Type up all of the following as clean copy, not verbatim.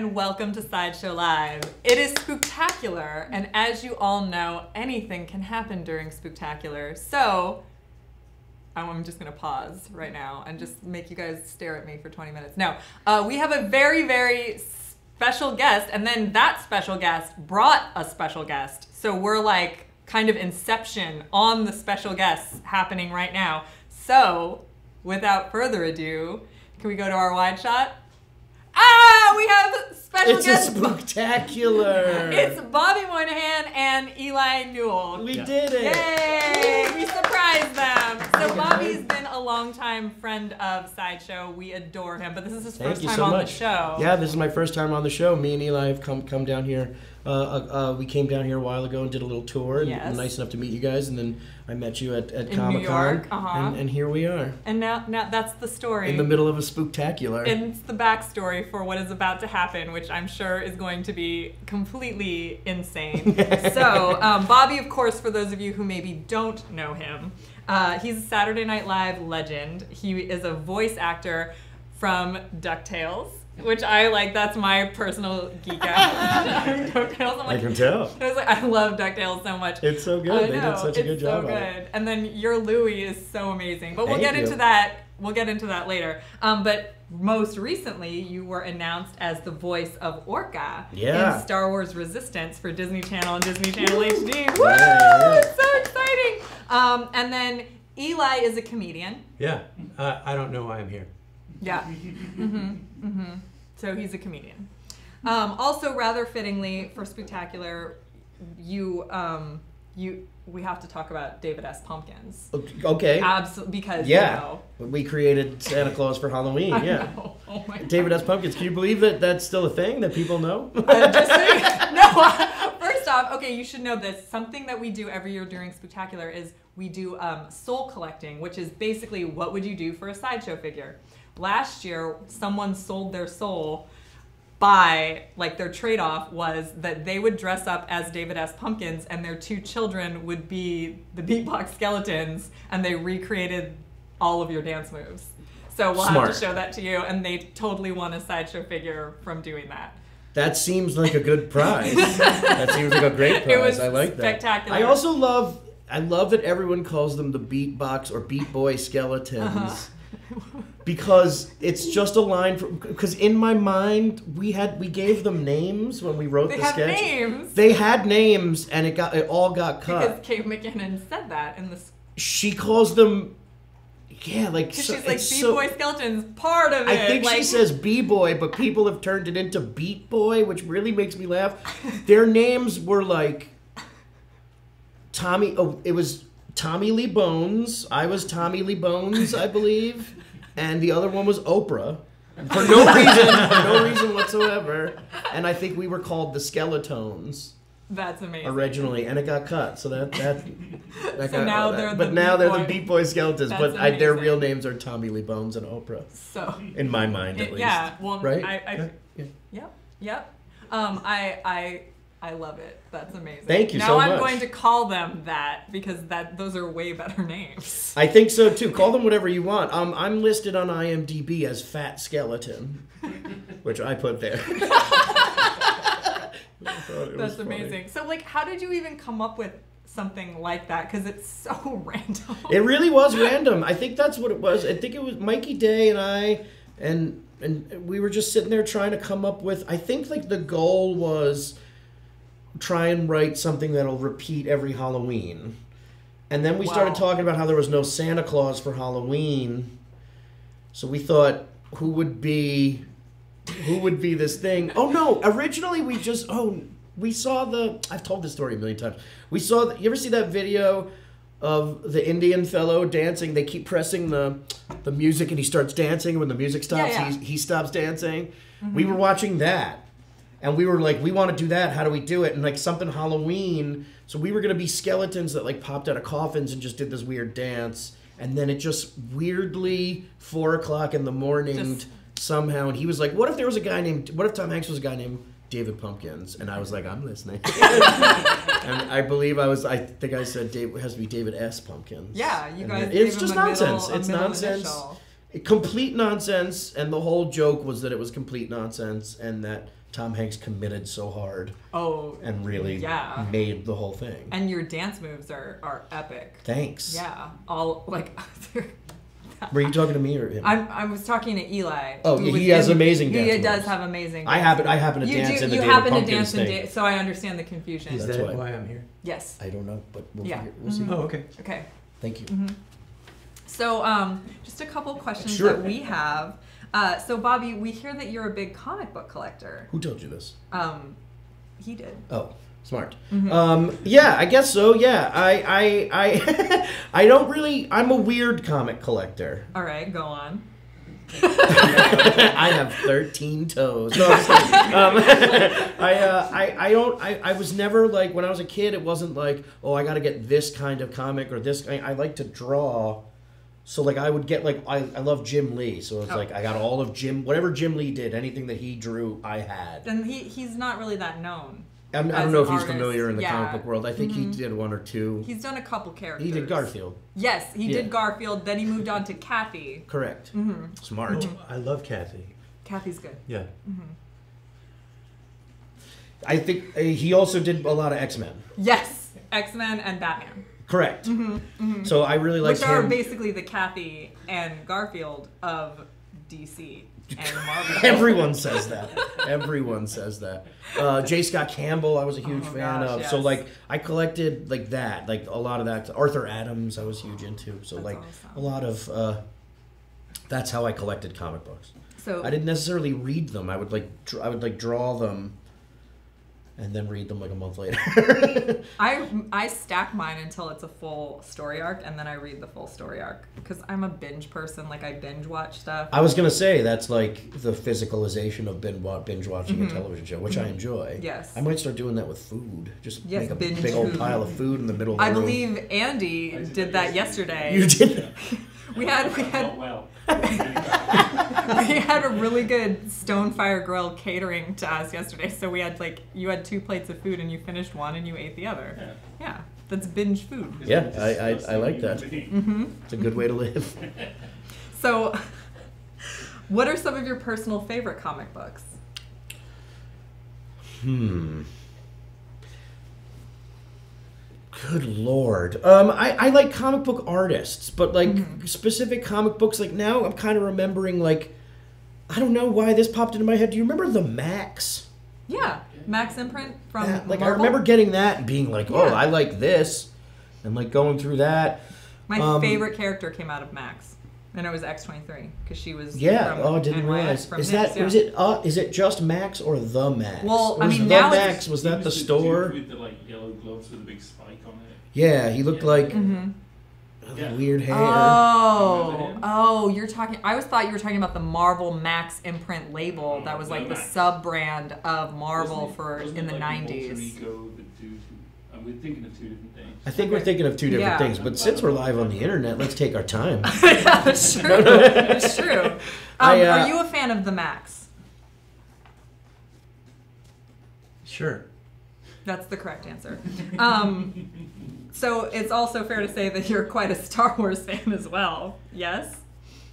and welcome to Sideshow Live. It is Spooktacular, and as you all know, anything can happen during Spooktacular. So, I'm just going to pause right now and just make you guys stare at me for 20 minutes. No, we have a very, very special guest, and then that special guest brought a special guest. So we're like kind of Inception on the special guests happening right now. So, without further ado, can we go to our wide shot? We have special guests. It's a Spooktacular. It's Bobby Moynihan and Eli Newell. We did it. Yay! We surprised them. So Bobby's been a longtime friend of Sideshow. We adore him, but this is his first time on the show. Yeah, this is my first time on the show. Me and Eli have come down here. We came down here a while ago and did a little tour. And yes. Nice enough to meet you guys, and then I met you at Comic-Con. New York, and here we are. And now that's the story. In the middle of a Spooktacular. And it's the backstory for what is about to happen, which I'm sure is going to be completely insane. So, Bobby, of course, for those of you who maybe don't know him, he's a Saturday Night Live legend. He is a voice actor from DuckTales, which I like. That's my personal geek out. DuckTales. I can tell. I love DuckTales so much. It's so good. They did such a good job on it. It's so good. And then your Louie is so amazing. But we'll get into that. We'll get into that later. But most recently, you were announced as the voice of Orca in Star Wars Resistance for Disney Channel and Disney Channel HD. Woo! It's so exciting. And then Eli is a comedian. Yeah. I don't know why I'm here. Yeah. So he's a comedian. Also, rather fittingly for Spooktacular, we have to talk about David S. Pumpkins. Okay. Absolutely, because you know, we created Santa Claus for Halloween. I know. Oh my God. David S. Pumpkins. Can you believe that that's still a thing that people know? Just saying. No. First off, okay, you should know this. Something that we do every year during Spooktacular is we do soul collecting, which is basically what would you do for a Sideshow figure. Last year, someone sold their soul by, like, their trade-off was that they would dress up as David S. Pumpkins and their two children would be the beatbox skeletons, and they recreated all of your dance moves. So we'll have to show that to you, and they totally won a Sideshow figure from doing that. That seems like a good prize. That seems like a great prize. It was I like that. Spectacular. I also love that everyone calls them the beatbox or beat boy skeletons. Because it's just a line because in my mind we gave them names when we wrote the sketch. They had names. They had names, and it all got cut. Because Kate McKinnon said that in the. She calls them, like she's like B-boy skeletons. Part of it. I think she says B-boy, but people have turned it into Beat Boy, which really makes me laugh. Their names were like Tommy. Oh, it was Tommy Lee Bones. I was Tommy Lee Bones, I believe. And the other one was Oprah. For no reason whatsoever. And I think we were called the Skeletones. That's amazing. Originally, and it got cut. So that so now they're the Beat Boy Skeletons. But their real names are Tommy Lee Bones and Oprah. So in my mind, at least. Yeah. Well, right. Yep. I love it. That's amazing. Thank you so much. Now I'm going to call them that because those are way better names. I think so too. Call them whatever you want. I'm listed on IMDb as Fat Skeleton, which I put there. That's amazing. So, like, how did you even come up with something like that? Because it's so random. It really was random. I think that's what it was. I think it was Mikey Day and I, and we were just sitting there trying to come up with. I think like the goal was try and write something that'll repeat every Halloween. And then we started talking about how there was no Santa Claus for Halloween. So we thought, who would be this thing? Oh no, originally we saw I've told this story a million times. You ever see that video of the Indian fellow dancing? They keep pressing the music and he starts dancing. When the music stops, he stops dancing. Mm-hmm. We were watching that. And we were like, we want to do that. How do we do it? And like something Halloween. So we were going to be skeletons that like popped out of coffins and just did this weird dance. And then it just weirdly 4 o'clock in the morning somehow. And he was like, what if Tom Hanks was a guy named David Pumpkins? And I was like, I'm listening. And I think I said it has to be David S. Pumpkins. Yeah, you guys. It's just nonsense. It's nonsense. Complete nonsense. And the whole joke was that it was complete nonsense and that Tom Hanks committed so hard Oh, and really made the whole thing. And your dance moves are epic. Thanks. Yeah, all like. Were you talking to me or him? I was talking to Eli. Oh, yeah, he has amazing dance moves. He does have amazing. I happen to dance in the You David happen to Pumpkins dance thing. so I understand the confusion. Is That's that why I'm here? Yes. I don't know, but we'll Mm-hmm. see. Oh, okay. Okay. Thank you. Mm-hmm. So, just a couple questions Sure. that we have. So, Bobby, we hear that you're a big comic book collector. Who told you this? He did. Oh, smart. Mm-hmm. Yeah, I guess so. Yeah, I don't really. I'm a weird comic collector. All right, go on. I have 13 toes. No, I'm just kidding. I was never like, when I was a kid, it wasn't like, oh, I got to get this kind of comic or this. I like to draw. So like I would get like, I love Jim Lee. So it's like I got all of whatever Jim Lee did, anything that he drew, I had. And he's not really that known. I don't know if he's artist. familiar in the comic book world. I think he did one or two. He's done a couple characters. He did Garfield. Yes, he did Garfield. Then he moved on to Kathy. Correct. Smart. Oh, I love Kathy. Kathy's good. Yeah. I think he also did a lot of X-Men. Yes, X-Men and Batman. Correct. So I really like Which him. are basically the Kathy and Garfield of DC and Marvel. Everyone says that. Everyone says that. J. Scott Campbell, I was a huge fan of. yes. So like, I collected like that, like a lot of that. Arthur Adams, I was huge into. So That's like, awesome. a lot of. That's how I collected comic books. So I didn't necessarily read them. I would like draw them, and then read them like a month later. I stack mine until it's a full story arc, and then I read the full story arc because I'm a binge person. Like I binge watch stuff. I was gonna say that's like the physicalization of binge watching a television show, which I enjoy. Yes. I might start doing that with food. Just Yes, make a binge big old food. pile of food in the middle of the I room. believe Andy did that yesterday. You did that. We had we had a really good Stonefire Grill catering to us yesterday. So we had you had 2 plates of food and you finished one and you ate the other. Yeah, that's binge food. Yeah, I like that. It's a good way to live. So, what are some of your personal favorite comic books? Good Lord. I like comic book artists, but like specific comic books. Like now, I'm kind of remembering like, I don't know why this popped into my head. Do you remember the Max? Yeah, Max imprint from Like Marvel. I remember getting that and being like, oh, Yeah. I like this, and like going through that. My favorite character came out of Max, and it was X-23 because she was Yeah. from Oh, I didn't NYX, realize. from Is NYX, that is it just Max or the Max? Well, I Was mean, the now it's- Max was that the He was store? dude with the yellow gloves with a big spike on it. Yeah, he looked like Yeah. weird hair. Oh, you're talking. I always thought you were talking about the Marvel Max imprint label that was like the Max. sub brand of Marvel Wasn't in it the like an alter 90s. ego that we're thinking of two different things. I think we're thinking of two different Yeah. things, but since we're live on the internet, let's take our time. Yeah, that's true. That's true. Are you a fan of the Max? Sure. That's the correct answer. So it's also fair to say that you're quite a Star Wars fan as well. Yes?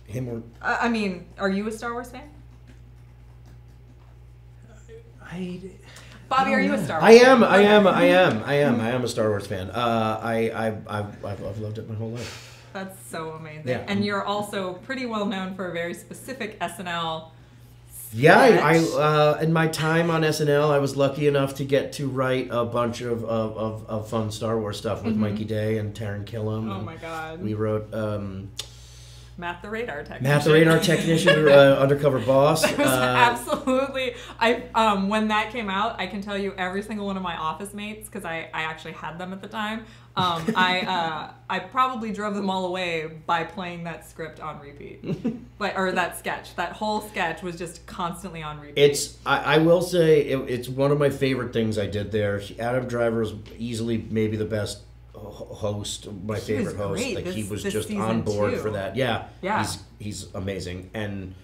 Him or I mean, are you a Star Wars fan? Bobby, are you a Star Wars I fan? am a Star Wars fan. I've loved it my whole life. That's so amazing. Yeah. And you're also pretty well known for a very specific SNL Yeah, I sketch. in my time on SNL, I was lucky enough to get to write a bunch of fun Star Wars stuff with Mikey Day and Taron Killam. Oh and my God. We wrote Matt the Radar Technician. Matt the Radar Technician, Undercover Boss. It was absolutely. When that came out, I can tell you every single one of my office mates, because I actually had them at the time. I probably drove them all away by playing that script on repeat, or that sketch. That whole sketch was just constantly on repeat. I will say it's one of my favorite things I did there. Adam Driver is easily maybe the best host, my favorite host. great Like he was this just season on board too. for that. Yeah, Yeah. He's amazing, and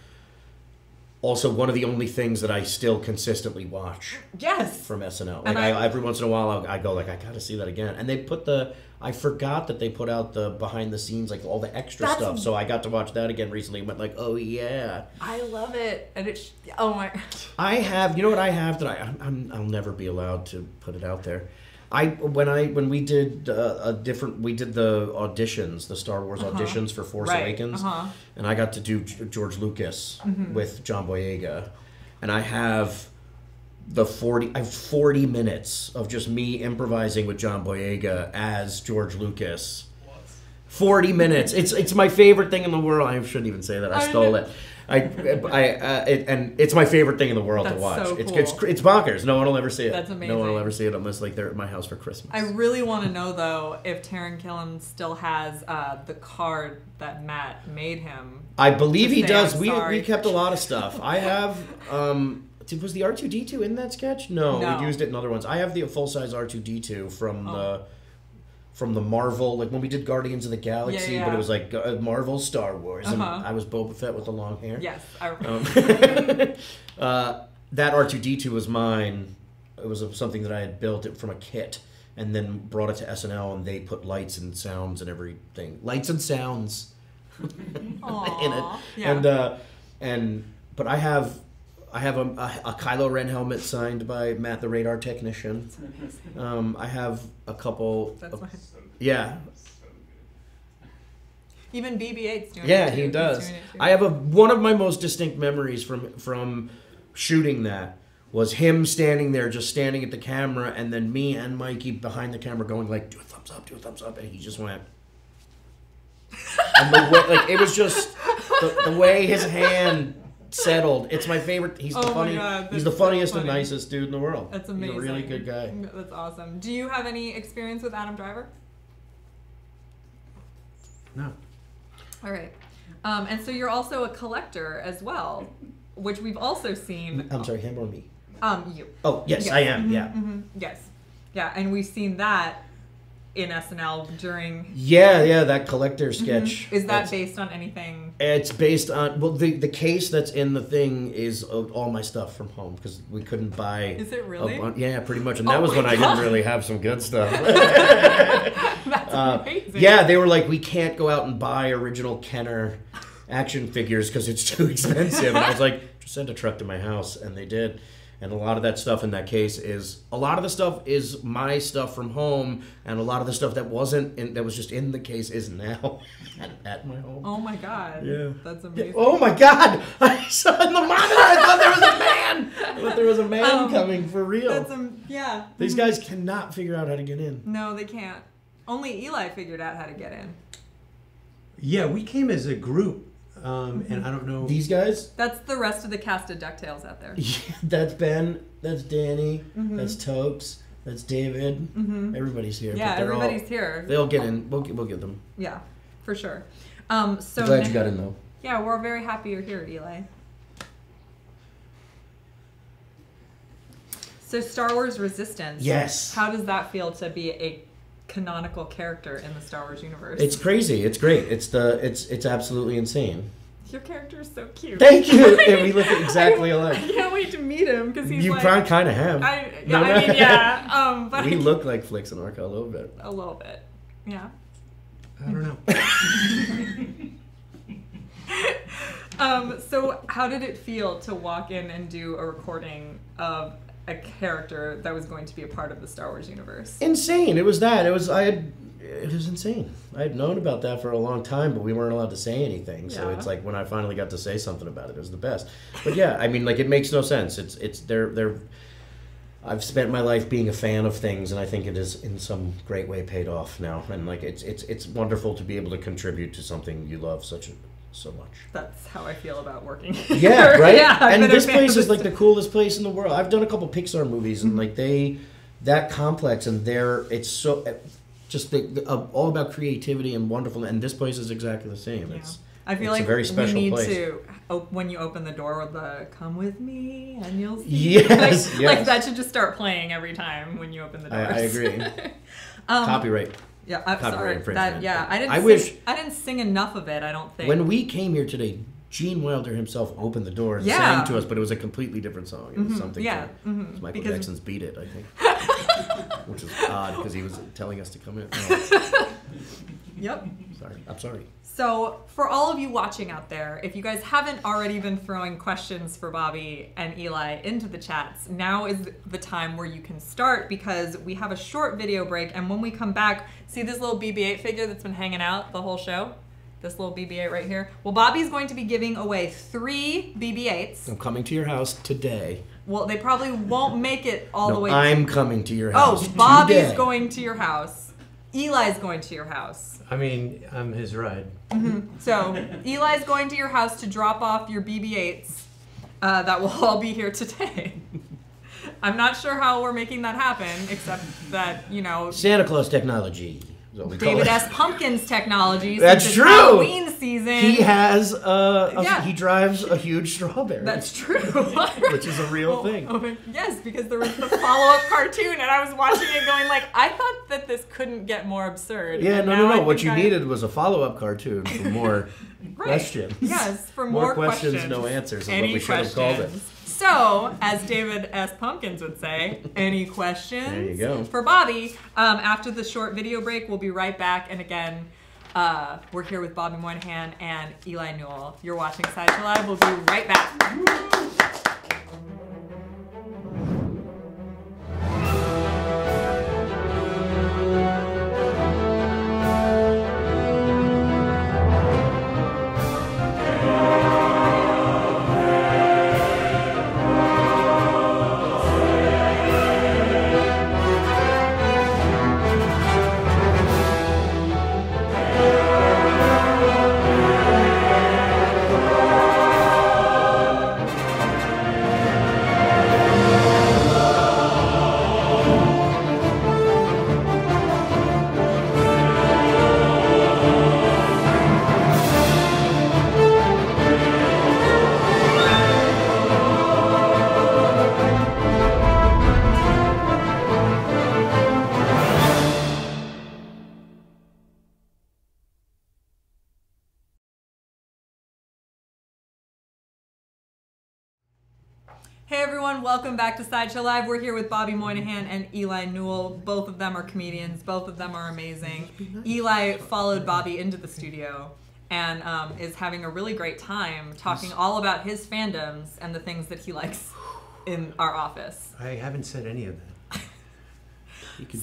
also one of the only things that I still consistently watch Yes. from SNL. And Like every once in a while, I go like, I gotta see that again. And they put I forgot that they put out the behind the scenes, like all the extra stuff. So I got to watch that again recently and went like, oh yeah. I love it. And oh my. I have, you know what I have that I'll never be allowed to put it out there. When we did we did the auditions, the Star Wars auditions for Force Awakens, and I got to do George Lucas with John Boyega, and I have 40 minutes of just me improvising with John Boyega as George Lucas. 40 minutes. It's my favorite thing in the world. I shouldn't even say that. I stole it. And it's my favorite thing in the world to watch. So cool. It's bonkers. No one will ever see it. That's amazing. No one will ever see it unless like they're at my house for Christmas. I really want to know though if Taron Killam still has the card that Matt made him. I believe he does. I'm We sorry. kept a lot of stuff. I have. Was the R2D2 in that sketch? No, we used it in other ones. I have the full-size R2D2 from the Marvel, like when we did Guardians of the Galaxy, but it was like Marvel Star Wars, and I was Boba Fett with the long hair. Yes, I remember. That R2D2 was mine. It was something that I had built it from a kit, and then brought it to SNL, and they put lights and sounds and everything, lights and sounds in it. Yeah. But I have a Kylo Ren helmet signed by Matt the Radar Technician. I have a couple. Yeah. Even BB-8's doing it. Yeah, too. he does. He's doing it too. I have one of my most distinct memories from shooting that was him standing there, just standing at the camera, and then me and Mikey behind the camera going like, "Do a thumbs up," and he just went. And the way, like, it was just the way his hand settled. It's my favorite. He's he's the funniest and nicest dude in the world. That's amazing. He's a really good guy. That's awesome. Do you have any experience with Adam Driver? No. All right. And so you're also a collector as well, which we've also seen. I'm sorry, him or me? You. Oh, yes. I am. Yeah. Yes. Yeah, and we've seen that in SNL during. Yeah, that collector sketch. Is that based on anything? It's based on the case that's in the thing is all my stuff from home because we couldn't buy. Is it really? Yeah, pretty much, and that was when I didn't really have some good stuff. That's amazing. Yeah, they were like, we can't go out and buy original Kenner action figures because it's too expensive, and I was like, just send a truck to my house, and they did. And a lot of that stuff in that case is my stuff from home, and a lot of the stuff that that was just in the case is now at my home. Oh my god. Yeah. That's amazing. Oh my god! I saw in the monitor. I thought there was a man. I thought there was a man coming for real. Yeah. These guys cannot figure out how to get in. No, they can't. Only Eli figured out how to get in. Yeah, we came as a group, and I don't know. These guys? That's the rest of the cast of DuckTales out there. Yeah, that's Ben. That's Danny. That's Tokes. That's David. Everybody's here. Yeah, everybody's here. They'll get in. We'll get them. Yeah, for sure. So I'm glad you got in though. Yeah, we're very happy you're here, Eli. So Star Wars Resistance. Yes. How does that feel to be a canonical character in the Star Wars universe? It's crazy. It's great. It's absolutely insane. Your character is so cute. Thank you. And we look exactly alike. I can't wait to meet him because he's You like. kind of have. But we look like Flix and Arca a little bit. A little bit. Yeah. I don't know. So how did it feel to walk in and do a recording of a character that was going to be a part of the Star Wars universe? Insane. It was that. It was insane. I had known about that for a long time, but we weren't allowed to say anything. So it's like when I finally got to say something about it was the best. But yeah, I mean, like, it makes no sense. They're I've spent my life being a fan of things, and I think it is in some great way paid off now. And like it's wonderful to be able to contribute to something you love so much. That's how I feel about working. Yeah, right. Yeah, and this place is like the coolest place in the world. I've done a couple Pixar movies, and like that complex, and it's so just all about creativity and wonderful. And this place is exactly the same. Yeah. It's I feel it's like a very special we need place. to when you open the door with the "Come with me and you'll see." Yes, like that should just start playing every time when you open the doors. I agree. Copyright. Yeah, I'm Copyright sorry. infringement. I wish I didn't sing enough of it. I don't think. when we came here today, Gene Wilder himself opened the door and Yeah. sang to us, but it was a completely different song. It was something. Yeah. From, it was Michael Because- Jackson's "Beat It," I think, which was odd because he was telling us to come in. Oh, Yep. I'm sorry. So, for all of you watching out there, if you guys haven't already been throwing questions for Bobby and Eli into the chats, now is the time where you can start, because we have a short video break, and when we come back, see this little BB-8 figure that's been hanging out the whole show? This little BB-8 right here? Well, Bobby's going to be giving away 3 BB-8s. I'm coming to your house today. Well, they probably won't make it all the way. I'm coming to your house. Oh, Bobby's today. going to your house. Eli's going to your house. I mean, I'm his ride. So, Eli's going to your house to drop off your BB-8s that will all be here today. I'm not sure how we're making that happen, except that, you know, Santa Claus technology. is what we call David it. S. Pumpkins technology. That's since true. It's Halloween season. He has Yeah. he drives a huge strawberry. That's true. Which is a real thing. Yes, because there was the follow-up cartoon, and I was watching it going like, I thought that this couldn't get more absurd. Yeah, and no. now I What think you I- needed was a follow-up cartoon for more Right. questions. Yes, for more questions, no answers is what Any we should have called it. questions. So, as David S. Pumpkins would say, any questions? There you go. For Bobby, after the short video break, we'll be right back. And again, we're here with Bobby Moynihan and Eli Newell. You're watching Sideshow Live. We'll be right back. Hey everyone, welcome back to Sideshow Live. We're here with Bobby Moynihan and Eli Newell. Both of them are comedians. Both of them are amazing. Eli followed Bobby into the studio and is having a really great time talking all about his fandoms and the things that he likes in our office. I haven't said any of that.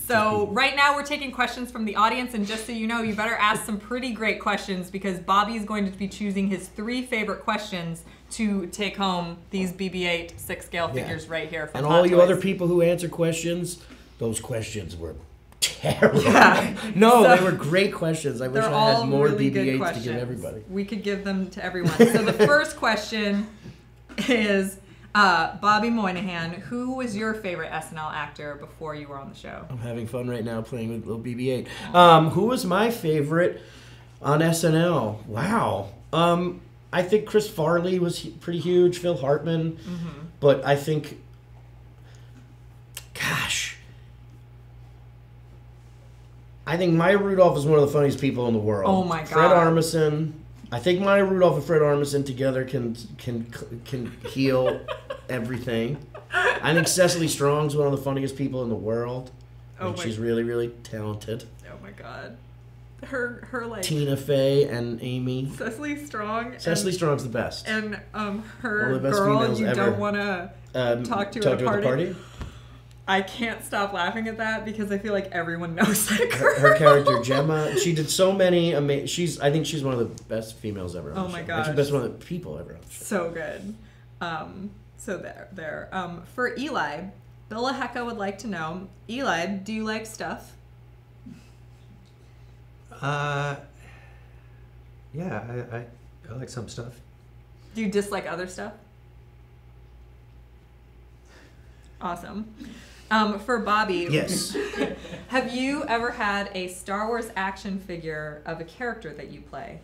So right now we're taking questions from the audience, and just so you know, you better ask some pretty great questions because Bobby's going to be choosing his 3 favorite questions to take home these BB-8 6-scale figures right here. From And Hot all you Toys. other people who answer questions, those questions were terrible. Yeah. No, So- they were great questions. I wish They're I all had more really good BB-8s to questions. give everybody. We could give them to everyone. So the first question is, Bobby Moynihan, who was your favorite SNL actor before you were on the show? I'm having fun right now playing with little BB-8. Who was my favorite on SNL? Wow. I think Chris Farley was pretty huge. Phil Hartman. But I think, gosh, I think Maya Rudolph is one of the funniest people in the world. Oh my Fred God. Armisen. I think Maya Rudolph and Fred Armisen together can heal everything. I think Cecily Strong's one of the funniest people in the world. Oh And my- she's really, really talented. Oh my God. Her like Tina Fey and Amy. Cecily Strong. Cecily Strong's the best. And One her of the best girl females you ever. don't want to talk to at a at the party. I can't stop laughing at that because I feel like everyone knows that girl. Her character Gemma, she did so many amazing. I think she's one of the best females ever. On Oh the my show. gosh. Actually, best one of the people ever on the show. So good. So there. For Eli, Billa Hecka would like to know, Eli, do you like stuff? Yeah, I like some stuff. Do you dislike other stuff? Awesome. For Bobby, Yes. have you ever had a Star Wars action figure of a character that you play?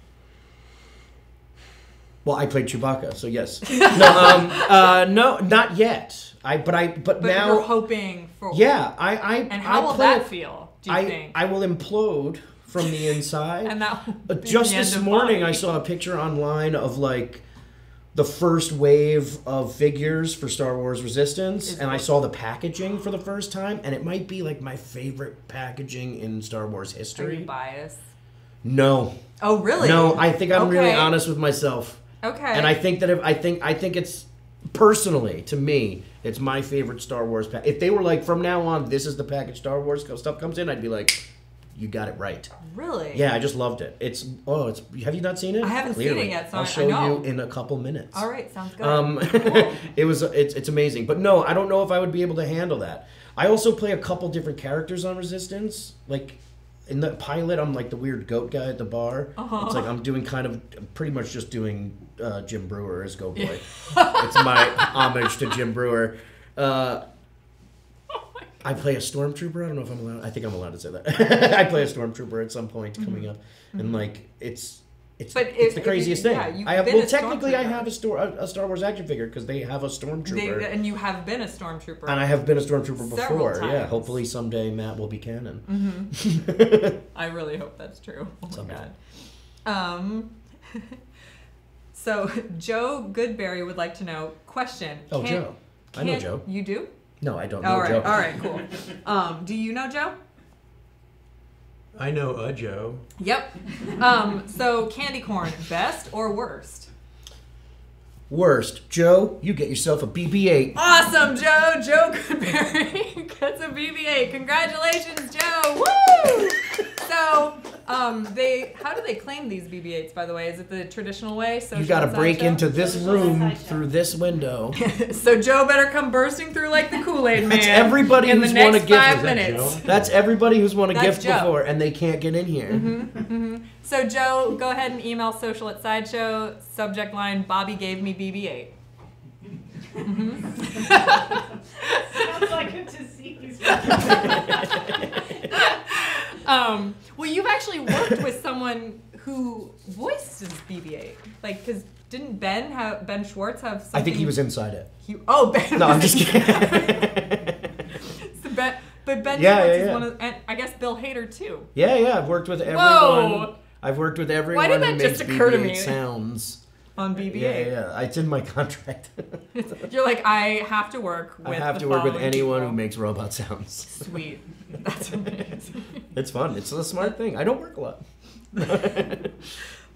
Well, I played Chewbacca, so yes. No, not yet. But But now. you're hoping for. Yeah, And how will play that it- feel? Do you think? I will implode from the inside. And that will be Just the end this of morning, Bobby. I saw a picture online of like the first wave of figures for Star Wars Resistance, and I saw the packaging for the first time, and it might be like my favorite packaging in Star Wars history. Are you biased? No. Oh, really? No, I think I'm really honest with myself. Okay. And I think that if I think it's personally to me, it's my favorite Star Wars pack. If they were like from now on, this is the package Star Wars stuff comes in, I'd be like, you got it right. Really? Yeah, I just loved it. It's have you not seen it? I haven't seen it yet, so I'll show I know. you in a couple minutes. All right, sounds good. Cool. It's amazing, but no, I don't know if I would be able to handle that. I also play a couple different characters on Resistance, like. In the pilot, I'm like the weird goat guy at the bar. It's like I'm doing pretty much just doing Jim Brewer as Goat Boy. It's my homage to Jim Brewer. I play a stormtrooper. I don't know if I'm allowed. I think I'm allowed to say that. I play a stormtrooper at some point coming up, and like it's the craziest thing. Yeah, I have technically I have a Star Wars action figure because they have a stormtrooper. And you have been a stormtrooper. And I have been a stormtrooper before. Times. Yeah, hopefully someday Matt will be canon. I really hope that's true. Oh my Someday. God. So Joe Goodberry would like to know. Question. Oh, Joe. I know Joe. You do? No, I don't know Joe. All right, cool. Do you know Joe? I know a Joe. Yep. So candy corn, best or worst? Worst. Joe, you get yourself a BB-8. Awesome, Joe. Joe Goodberry gets a BB-8. Congratulations, Joe. Woo! So, how do they claim these BB-8s, by the way? Is it the traditional way? You got to break into this room through this window. So Joe better come bursting through like the Kool-Aid Man. That's everybody who's won a gift. 5 minutes. That's everybody who's won a gift Joe. before, and they can't get in here. So Joe, go ahead and email social@Sideshow. Subject line: Bobby gave me BB-8. Sounds like a disease. Well, you've actually worked with someone who voiced his BB-8, like, because didn't Ben Schwartz have something? I think he was inside it. Ben. No, I'm just kidding. But Ben Schwartz is yeah. one of, and I guess Bill Hader too. Yeah, I've worked with everyone. Whoa! I've worked with everyone Why did who that makes just occur to BB-8 me? sounds. On BB-8. Yeah. It's in my contract. You're like, I have to work with I have the to work with following anyone people. who makes robot sounds. Sweet. That's amazing. It's fun. It's a smart thing. I don't work a lot.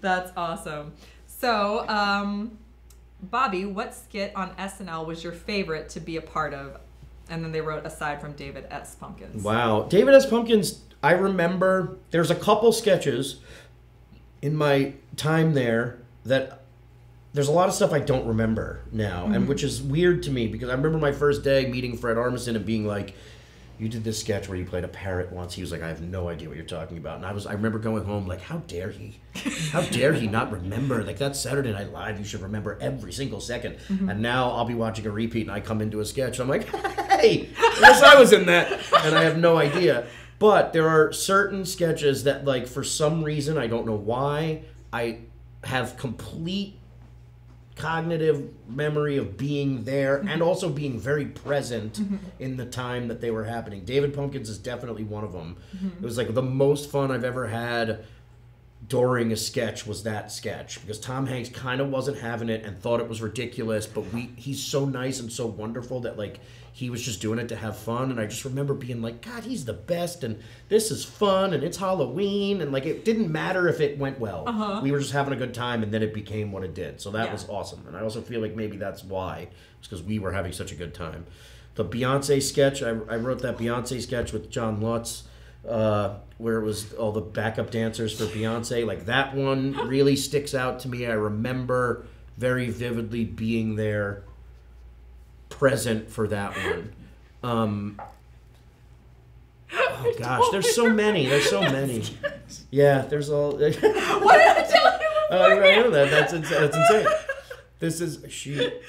That's awesome. So, Bobby, what skit on SNL was your favorite to be a part of? And then they wrote, aside from David S. Pumpkins. Wow. David S. Pumpkins, I remember there's a couple sketches in my time there that there's a lot of stuff I don't remember now, and which is weird to me because I remember my first day meeting Fred Armisen and being like, you did this sketch where you played a parrot once. He was like, I have no idea what you're talking about. And I remember going home like, how dare he? How dare he not remember? Like, that's Saturday Night Live. You should remember every single second. And now I'll be watching a repeat and I come into a sketch. I'm like, hey, I guess I was in that. And I have no idea. But there are certain sketches that, like, for some reason, I don't know why, I have complete cognitive memory of being there and also being very present in the time that they were happening. David Pumpkins is definitely one of them. It was like the most fun I've ever had during a sketch was that sketch because Tom Hanks kind of wasn't having it and thought it was ridiculous, but he's so nice and so wonderful that like he was just doing it to have fun. And I just remember being like, God, he's the best and this is fun and it's Halloween and like it didn't matter if it went well. We were just having a good time and then it became what it did. So that was awesome. And I also feel like maybe that's why. It's because we were having such a good time. The Beyonce sketch, I wrote that Beyonce sketch with John Lutz where it was all the backup dancers for Beyonce. Like that one really sticks out to me. I remember very vividly being there present for that one. Oh gosh, there's so many. Yeah, there's all. What did I tell you? I know that. That's insane. This is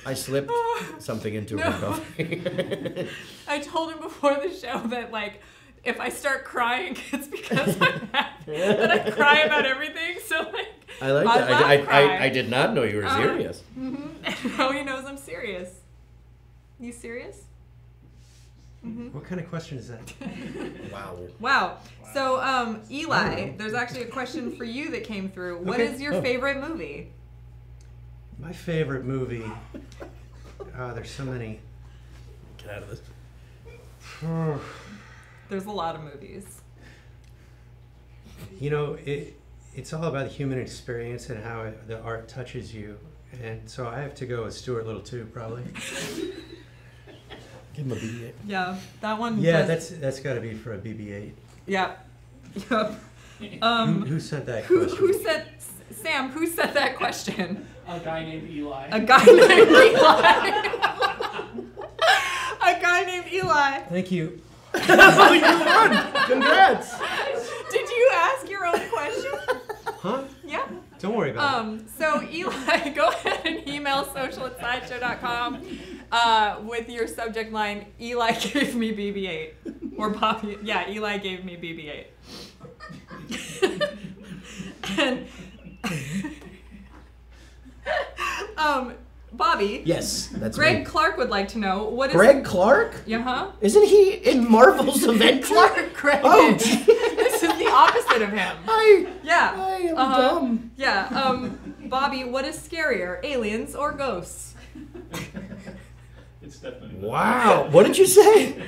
I slipped something into her coffee. I told him before the show that like if I start crying, it's because I'm happy. That I cry about everything. So like I like that. I did not know you were serious. And now he knows I'm serious. You serious? What kind of question is that? Wow. So, Eli, there's actually a question for you that came through. What is your favorite movie? My favorite movie. Oh, there's so many. Get out of this. There's a lot of movies. You know, it's all about the human experience and how the art touches you. And so I have to go with Stuart Little too, probably. Give him a BB-8. Yeah, that one. Yeah, does, that's got to be for a BB-8. Yeah. Yep. Who sent that question? Who said, Sam, who said that question? A guy named Eli. A guy named Eli. A guy named Eli. Thank you. Oh, you won! Congrats! Did you ask your own question? Huh? Yeah. Don't worry about it. So Eli, go ahead and email social@sideshow.com with your subject line, Eli gave me BB-8. Or Bobby, yeah, Eli gave me BB-8. And, Bobby. Yes, that's Greg me. Clark would like to know, what is... Greg Clark? Yeah, Isn't he in Marvel's Avengers? Clark Gregg. Oh, This is the opposite of him. I Yeah. am dumb. Yeah. Bobby, what is scarier, aliens or ghosts? It's definitely. Wow. What did you say?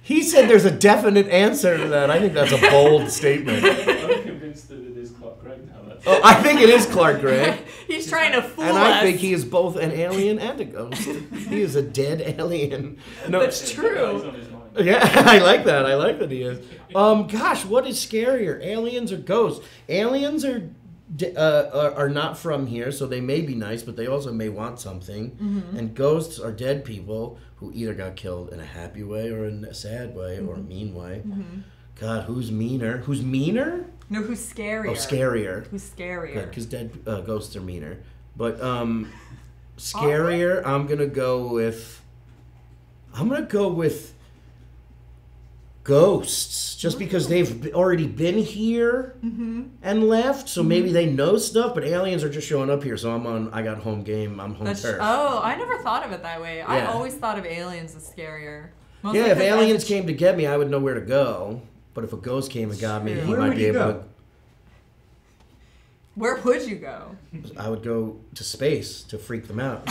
He said there's a definite answer to that. I think that's a bold statement. I'm convinced that it is Clark Gregg now. That's Oh, I think it is Clark Gregg. He's trying to fool And us. I think he is both an alien and a ghost. He is a dead alien. No, That's true. He's on his mind. Yeah, I like that. I like that he is. Gosh, what is scarier, aliens or ghosts? Aliens are not from here, so they may be nice, but they also may want something. Mm-hmm. And ghosts are dead people who either got killed in a happy way or in a sad way or a mean way. Mm-hmm. God, who's meaner? Who's meaner? No, who's scarier? Oh, scarier. Who's scarier? Good, because dead ghosts are meaner. But scarier, I'm gonna go with ghosts, just because they've already been here and left, so maybe they know stuff. But aliens are just showing up here, so I got home game. I'm home turf. Oh, I never thought of it that way. I Yeah. always thought of aliens as scarier. Mostly Yeah, if 'cause aliens came to get me, I would know where to go. But if a ghost came and got me, True. he Where might would be you able go? to. Where would you go? I would go to space to freak them out.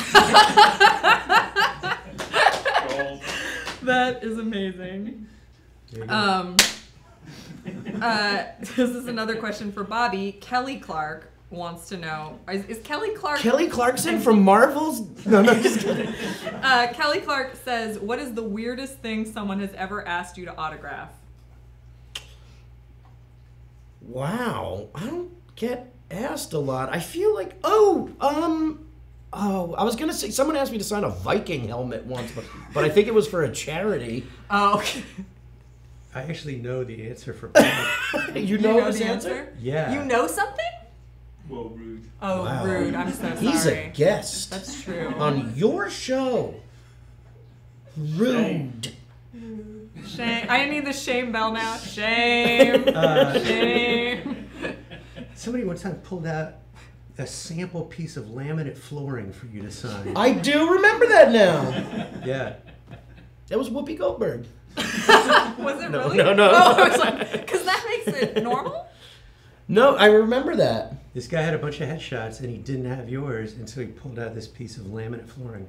Gold. That is amazing. There you go. This is another question for Bobby. Kelly Clark wants to know, is Kelly Clark... Kelly Clarkson from Marvel's? No, just kidding. Kelly Clark says, what is the weirdest thing someone has ever asked you to autograph? Wow, I don't get asked a lot. I feel like, I was gonna say someone asked me to sign a Viking helmet once, but I think it was for a charity. Oh, okay. I actually know the answer for Bob. You know his the answer? Yeah. You know something? Well, rude. Oh, Wow. rude. I'm so sorry. He's a guest That's true. on your show. Rude. Shame. I need the shame bell now. Shame. Shame. Somebody one time pulled out a sample piece of laminate flooring for you to sign. I do remember that now. Yeah. That was Whoopi Goldberg. Was it No, really? no, no. Oh, I was like, because that makes it normal? No, I remember that. This guy had a bunch of headshots and he didn't have yours, and so he pulled out this piece of laminate flooring.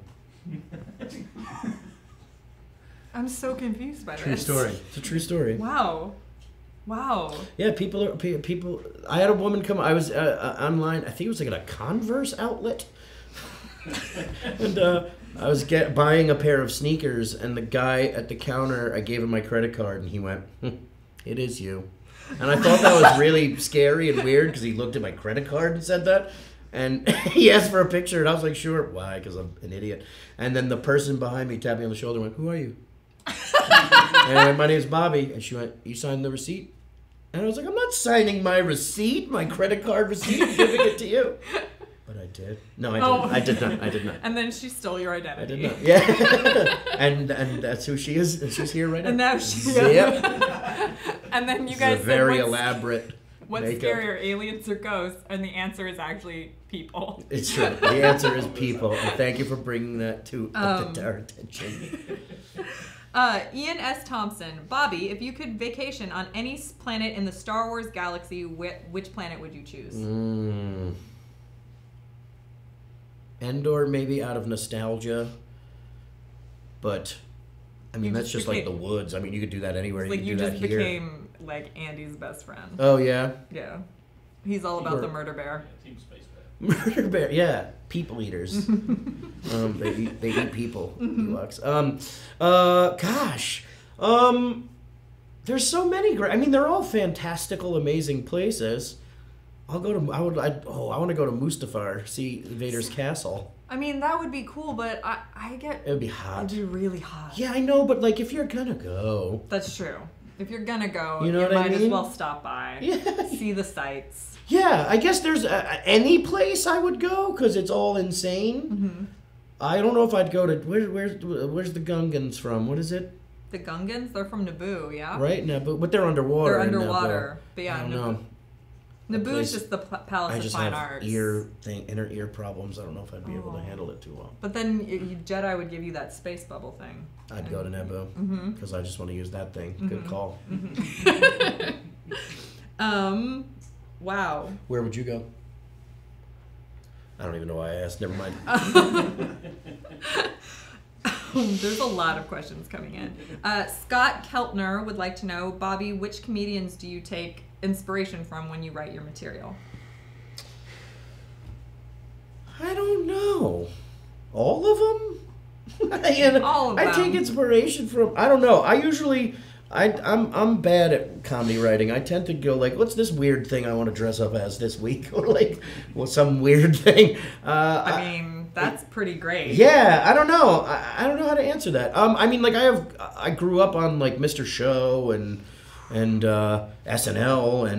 I'm so confused by True this. story. It's a true story. Wow. Wow. Yeah, people. I had a woman come. I was online. I think it was like at a Converse outlet, and I was buying a pair of sneakers, and the guy at the counter, I gave him my credit card, and he went, "It is you," and I thought that was really scary and weird because he looked at my credit card and said that, and he asked for a picture, and I was like, "Sure." Why? Because I'm an idiot. And then the person behind me tapped me on the shoulder and went, "Who are you?" And I went, "My name's Bobby." And she went, "You signed the receipt?" And I was like, "I'm not signing my receipt, my credit card receipt, and giving it to you." But I did. No, I didn't. Oh. I did not. I did not. And then she stole your I identity. did not. Yeah. and that's who she is. And she's here right now. And now she. Yep. And then you This guys is a very said, elaborate what's makeup. scarier, aliens or ghosts? And the answer is actually people. It's true. The answer is people. And thank you for bringing that to our attention. Ian S. Thompson. Bobby, if you could vacation on any planet in the Star Wars galaxy, which planet would you choose? Endor maybe out of nostalgia. But, I mean, You that's just just like became- the woods. I mean, you could do that anywhere. Like you you could do just that here. became like Andy's best friend. Oh, yeah? Yeah. He's all about Or- the murder bear. Yeah, Team Space Bear. Murder bear, yeah. People eaters. They eat people. Ewoks. Gosh. There's so many great. I mean, they're all fantastical, amazing places. I'll go to. I want to go to Mustafar, see Vader's castle. I mean, that would be cool, but I get It would be hot. it'd be really hot. Yeah, I know, but like, if you're gonna go, That's true. If you're gonna go, You know you what I might as mean? well stop by. Yeah. See the sights. yeah, I guess there's any place I would go because it's all insane. Mm-hmm. I don't know if I'd go to where's the Gungans from? What is it? The Gungans, they're from Naboo, yeah? Right, Naboo, but they're underwater. They're in underwater. Naboo. But yeah, I don't Naboo. know. That Naboo place- is just the Palace I of just Fine have Arts. inner ear problems. I don't know if I'd be able to Oh. handle it too well. But then Jedi would give you that space bubble thing. I'd go to Naboo Mm-hmm. because I just want to use that thing. Good call. Wow. Where would you go? I don't even know why I asked. Never mind. There's a lot of questions coming in. Scott Keltner would like to know, Bobby, which comedians do you take inspiration from when you write your material? I don't know. All of them? All of I them. take inspiration from. I don't know. I'm bad at comedy writing. I tend to go like, what's this weird thing I want to dress up as this week, or like, well, some weird thing. I mean, that's pretty great. Yeah, I don't know. I don't know how to answer that. I mean, like I grew up on like Mr. Show and SNL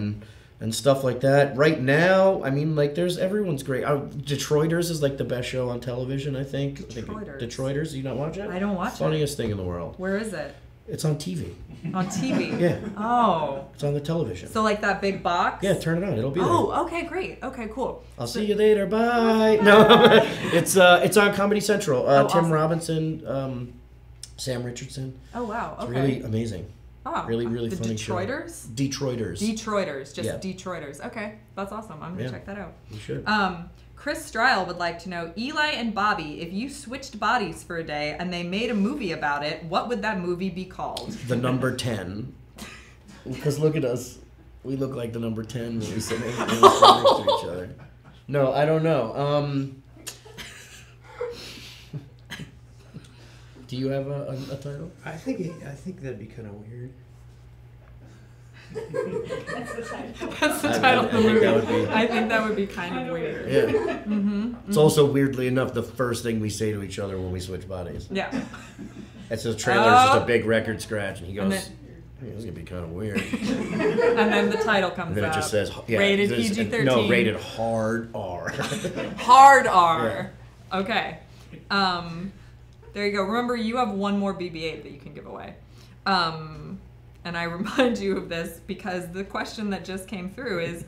and stuff like that. Right now, I mean, like everyone's great. Detroiters is like the best show on television, I think. Detroiters. Detroiters, do you not watch it? I don't watch it. Funniest thing in the world. Where is it? It's on TV. On TV? Yeah, Oh. it's on the television. So like that big box? Yeah, turn it on. It'll be there. Oh, okay, great. Okay, cool. I'll see you later. Bye. No, it's on Comedy Central. Tim awesome. Robinson, Sam Richardson. Oh, wow. It's Okay. really amazing. Oh, Really, really the funny show. Detroiters? Detroiters. Detroiters, just Yeah. Detroiters. Okay, that's awesome. I'm gonna Yeah. check that out. You should. Chris Stryle would like to know, Eli and Bobby, if you switched bodies for a day and they made a movie about it, what would that movie be called? The number 10. Because look at us. We look like the number 10 when we sit next to each other. No, I don't know. Do you have a title? I think that'd be kind of weird. That's the title. That's the I title of the think movie. that would be- I think that would be kind of weird. Yeah. It's also, weirdly enough, the first thing we say to each other when we switch bodies. Yeah. It's a trailer, it's just Oh. a big record scratch, and he goes, And hey, this is going to be kind of weird. And then the title comes And then up. it just says, yeah, Rated there's- PG-13. No, rated hard R. Hard R. Okay. There you go. Remember, you have one more BB-8 that you can give away. And I remind you of this because the question that just came through is,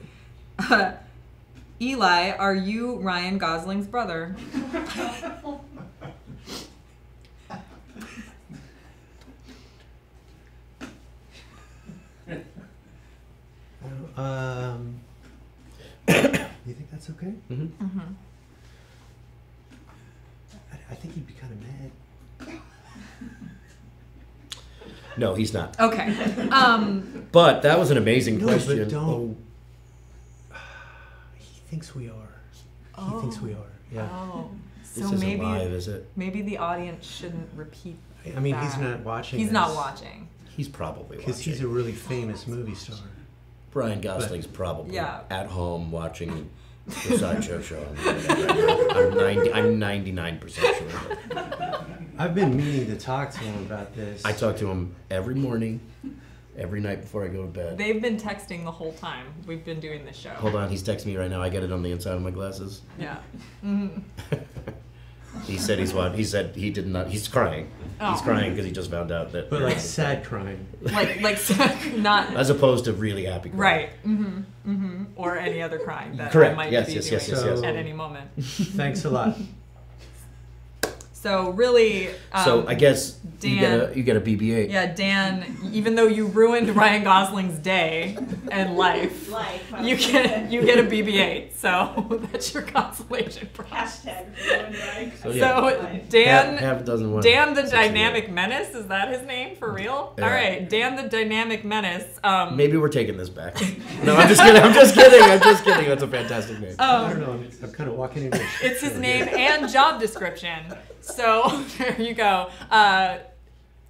Eli, are you Ryan Gosling's brother? You think that's okay? Mhm. Mm-hmm. I think he'd be kind of mad. No, he's not. Okay. But that was an amazing No, question. but don't. He thinks we are. He thinks we are. Yeah. Oh. This So isn't maybe live, is it? maybe the audience shouldn't repeat. I mean, he's that. not watching. He's not this watching. He's probably because watching. he's a really famous movie star. Brian Gosling's probably Yeah. at home watching the Sideshow show. I'm 99% sure. I've been meaning to talk to him about this. I talk to him every morning, every night before I go to bed. They've been texting the whole time we've been doing this show. Hold on, he's texting me right now. I get it on the inside of my glasses. Yeah. Mm-hmm. He said he said he did not. He's crying. He's Oh. crying because he just found out that. But like sad crying. like not As opposed to really happy crying. right. Mm-hmm. Mm-hmm. Or any other crime that Correct. I might Yes, be yes, doing yes, yes, yes. at any moment. Thanks a lot. So really, So I guess Dan- you get a BB-8. yeah, Dan. Even though you ruined Ryan Gosling's day and life, you get a BB-8. So that's your consolation prize. Hashtag ruined Mike. So, yeah. So Dan, half a dozen ones. Dan the Dynamic Menace, is that his name for real? Yeah. All right, Dan the Dynamic Menace. Maybe we're taking this back. No, I'm just kidding. I'm just kidding. That's a fantastic name. I don't know. I'm kind of walking into It's his name and job description. So there you go.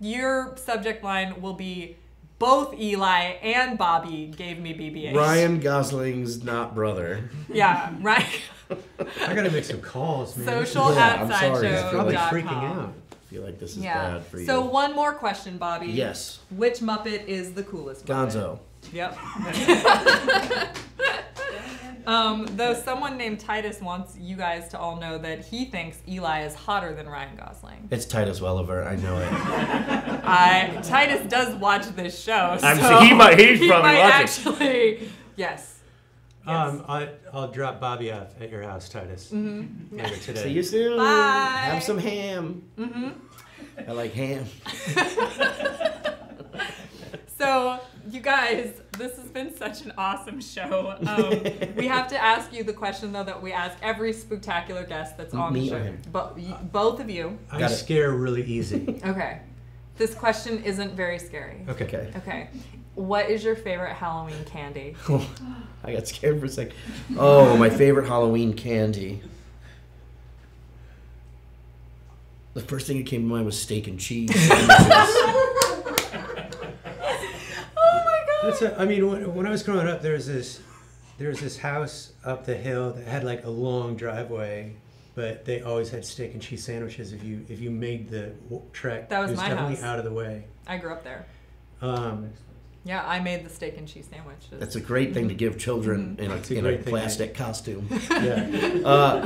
Your subject line will be both Eli and Bobby gave me BB-8. Ryan Gosling's not brother. Yeah, right. I gotta make some calls, man. Social Yeah, at I'm sorry. He's probably sideshow.com. freaking out. I feel like this is Yeah. bad for you. So one more question, Bobby. Yes. Which Muppet is the coolest Muppet? Gonzo. Yep. Though someone named Titus wants you guys to all know that he thinks Eli is hotter than Ryan Gosling. It's Titus Welliver. I know it. Titus does watch this show, so He's probably watching. actually, yes. I'll drop Bobby off at your house, Titus. Later today. See you soon. Bye. Have some ham. I like ham. So, you guys, this has been such an awesome show. We have to ask you the question, though, that we ask every Spooktacular guest that's on Me the show. or him? Both of you. I Got it. scare really easy. Okay. This question isn't very scary. Okay. Okay. What is your favorite Halloween candy? I got scared for a second. Oh, my favorite Halloween candy. The first thing that came to mind was steak and cheese. I mean, when I was growing up, there was this house up the hill that had like a long driveway, but they always had steak and cheese sandwiches. If you made the trek, That was it was my definitely house. out of the way. I grew up there. Um, Yeah, I made the steak and cheese sandwiches. That's a great thing to give children in It's a a great thing. plastic costume. yeah.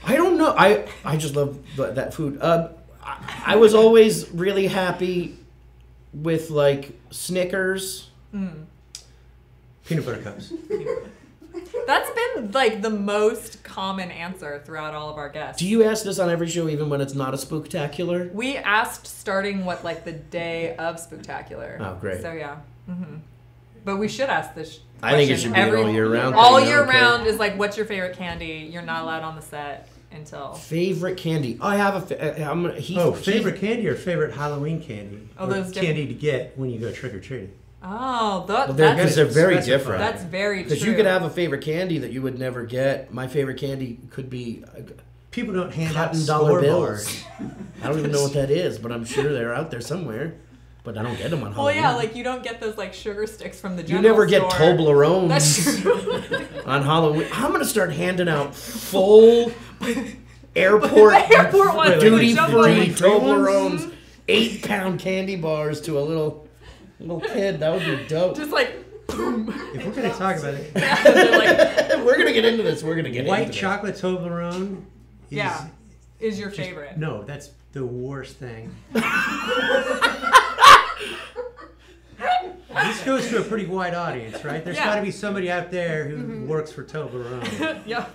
I don't know. I just love that food. I was always really happy with like Snickers. Peanut butter cups. That's been like the most common answer throughout all of our guests. Do you ask this on every show, even when it's not a Spooktacular? We asked starting the day of Spooktacular. Oh, great. So yeah. But we should ask this. I think it question should be an every- all year round. All thing, I year don't care. round is like, what's your favorite candy? You're not allowed on the set until. Favorite candy? I have Favorite candy or favorite Halloween candy? Oh, Or those candy to get when you go trick or treating. Oh, Because that's they're very specify. different. that's very true. Because you could have a favorite candy that you would never get. My favorite candy could be People don't hand out cotton dollar score bills. bars. I don't even know what that is, but I'm sure they're out there somewhere. But I don't get them on Well, Halloween. yeah, like you don't get those like sugar sticks from the you general never get store. Toblerones That's true. on Halloween. I'm gonna start handing out full airport, The airport ones, duty the jumbo free ones. Toblerones, 8-pound candy bars to a little kid. That would be dope. Just like, boom. If we're gonna talk about it, They're like, We're gonna get into this. We're gonna get white into chocolate Toblerone. Is yeah, is your just- favorite. No, that's the worst thing. This goes to a pretty wide audience, right? There's Yeah. got to be somebody out there who works for Toblerone. Yeah.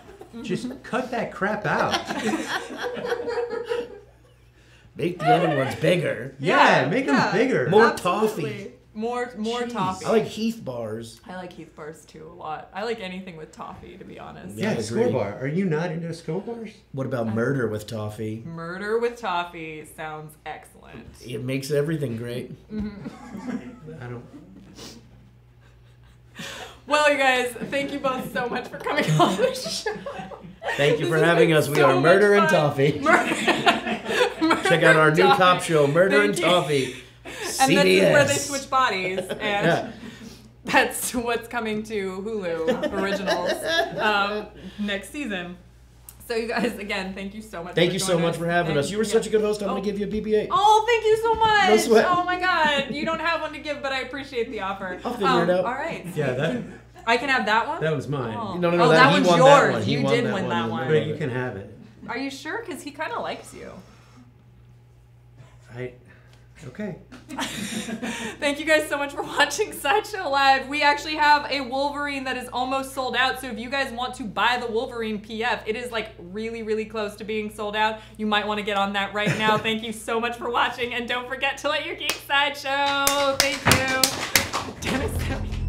Just cut that crap out. this. Make the other ones bigger. Yeah, make them bigger. More Absolutely. toffee. More Jeez. toffee. I like Heath bars. I like Heath bars too a lot. I like anything with toffee, to be honest. Yeah, I Skor agree. bar. Are you not into Skor bars? What about murder with toffee? Murder with toffee sounds excellent. It makes everything great. I don't. Well, you guys, thank you both so much for coming on the show. Thank you This for has having been us. We so are much Murder and fun. Toffee. Murder Check out our and new Toffee. cop show, Murder and Thank you. Toffee. And this is where they CBS. switch bodies, and Yeah. that's what's coming to Hulu Originals next season. So you guys, again, thank you so much. Thank for you so joining much for having And- us. You were yeah. such a good host. I'm going Oh. to give you a BB-8. Oh, thank you so much. No sweat. Oh my God, you don't have one to give, but I appreciate the offer. I'll figure it out. All right. Yeah, that I can have that one. that was mine. Oh, No, oh that- that he one's won yours. that one. He You won did that win one. that You one. won But you can have it. Are you sure? Because he kind of likes you. Okay. Thank you guys so much for watching Sideshow Live. We actually have a Wolverine that is almost sold out, so if you guys want to buy the Wolverine PF, it is like really, really close to being sold out. You might want to get on that right now. Thank you so much for watching, and don't forget to let your geek side show. Thank you. Dennis.